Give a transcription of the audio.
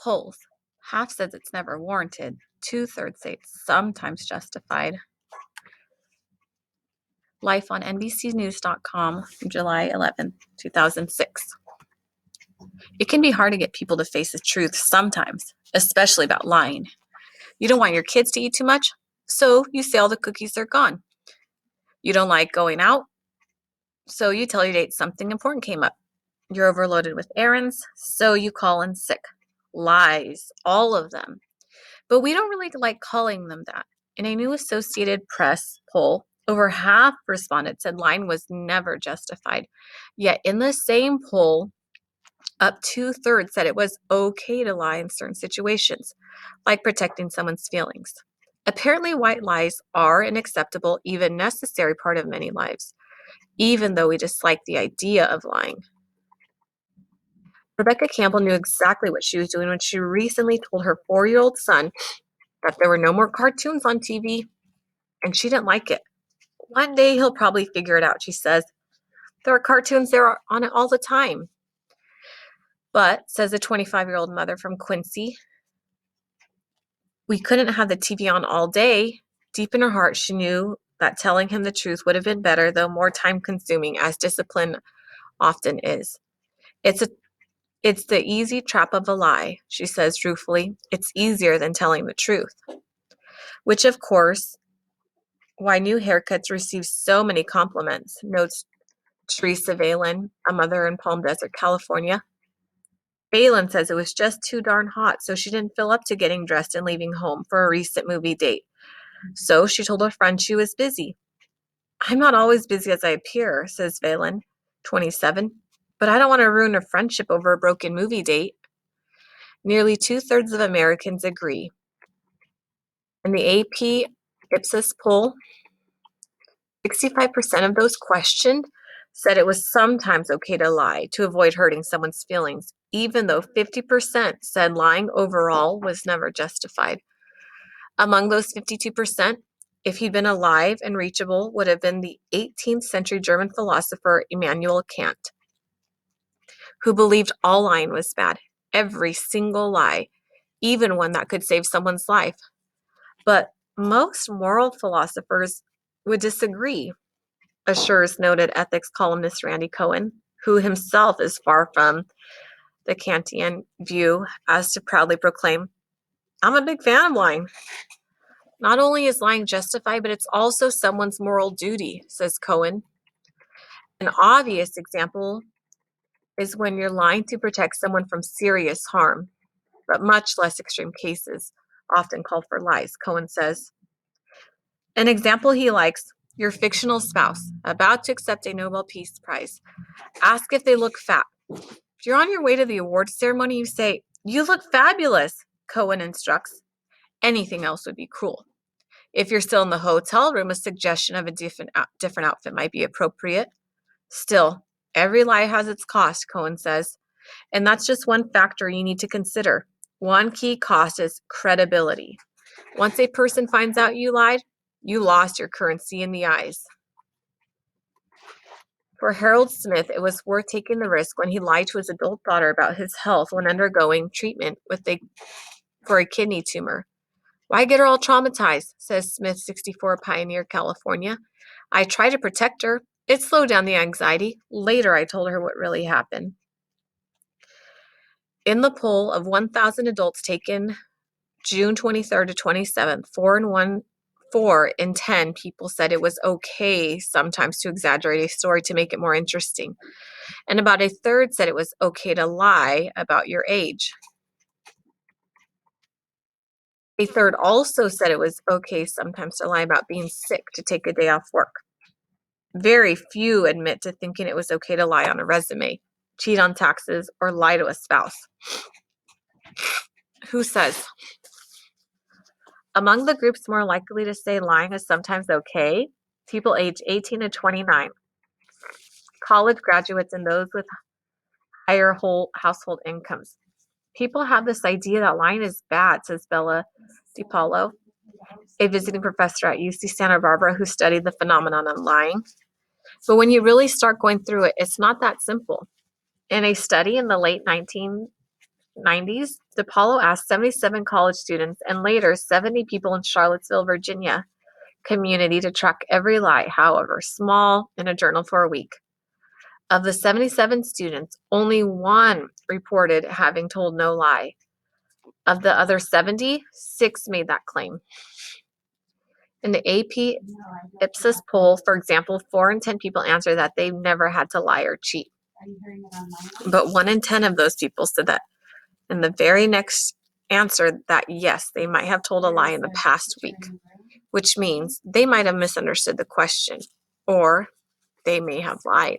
polls. Half says it's never warranted. 2/3 say it's sometimes justified. Life on NBCnews.com, July 11th, 2006. It can be hard to get people to face the truth sometimes, especially about lying. You don't want your kids to eat too much, so you say all the cookies are gone. You don't like going out, so you tell your date something important came up. You're overloaded with errands, so you call in sick. Lies, all of them. But we don't really like calling them that. In a new Associated Press poll, over half respondents said lying was never justified. Yet in the same poll, up 2/3 said it was okay to lie in certain situations, like protecting someone's feelings. Apparently, white lies are an acceptable, even necessary part of many lives, even though we dislike the idea of lying. Rebecca Campbell knew exactly what she was doing when she recently told her 4-year-old son that there were no more cartoons on TV, and she didn't like it. One day he'll probably figure it out, she says. There are cartoons there on it all the time. But, says a 25-year-old mother from Quincy, we couldn't have the TV on all day. Deep in her heart, she knew that telling him the truth would have been better, though more time-consuming, as discipline often is. It's the easy trap of a lie, she says ruefully. It's easier than telling the truth. Which, of course, why new haircuts receive so many compliments, notes Teresa Valen, a mother in Palm Desert, California. Valen says it was just too darn hot, so she didn't feel up to getting dressed and leaving home for a recent movie date. So she told a friend she was busy. I'm not always busy as I appear, says Valen, 27, but I don't want to ruin a friendship over a broken movie date. Nearly 2/3 of Americans agree. In the AP Ipsos poll, 65% of those questioned said it was sometimes okay to lie to avoid hurting someone's feelings, even though 50% said lying overall was never justified. Among those 52%, if he'd been alive and reachable, would have been the 18th century German philosopher Immanuel Kant, who believed all lying was bad, every single lie, even one that could save someone's life. But most moral philosophers would disagree, assures noted ethics columnist Randy Cohen, who himself is far from the Kantian view as to proudly proclaim, I'm a big fan of lying. Not only is lying justified, but it's also someone's moral duty, says Cohen. An obvious example is when you're lying to protect someone from serious harm, but much less extreme cases often call for lies, Cohen says. An example he likes, your fictional spouse, about to accept a Nobel Peace Prize. Ask if they look fat. If you're on your way to the awards ceremony, you say, you look fabulous, Cohen instructs. Anything else would be cruel. If you're still in the hotel room, a suggestion of a different outfit might be appropriate. Still, every lie has its cost, Cohen says. And that's just one factor you need to consider. One key cost is credibility. Once a person finds out you lied, you lost your currency in the eyes. For Harold Smith, it was worth taking the risk when he lied to his adult daughter about his health when undergoing treatment for a kidney tumor. Why get her all traumatized, says Smith, 64, Pioneer, California. I tried to protect her. It slowed down the anxiety. Later, I told her what really happened. In the poll of 1,000 adults taken June 23rd to 27th, 4 in 10 people said it was okay sometimes to exaggerate a story to make it more interesting. And about a third said it was okay to lie about your age. A third also said it was okay sometimes to lie about being sick to take a day off work. Very few admit to thinking it was okay to lie on a resume, cheat on taxes, or lie to a spouse. Who says? Among the groups more likely to say lying is sometimes okay, people aged 18 to 29, college graduates, and those with higher household incomes. People have this idea that lying is bad, says Bella DiPaolo, a visiting professor at UC Santa Barbara who studied the phenomenon of lying. But when you really start going through it, it's not that simple. In a study in the late 1970s, 90s, DePaulo asked 77 college students and later 70 people in Charlottesville, Virginia community to track every lie, however small, in a journal for a week. Of the 77 students, only one reported having told no lie. Of the other 70, 6 made that claim. In the AP Ipsos poll, for example, 4 in 10 people answered that they've never had to lie or cheat. But 1 in 10 of those people said that in the very next answer that yes, they might have told a lie in the past week, which means they might have misunderstood the question or they may have lied.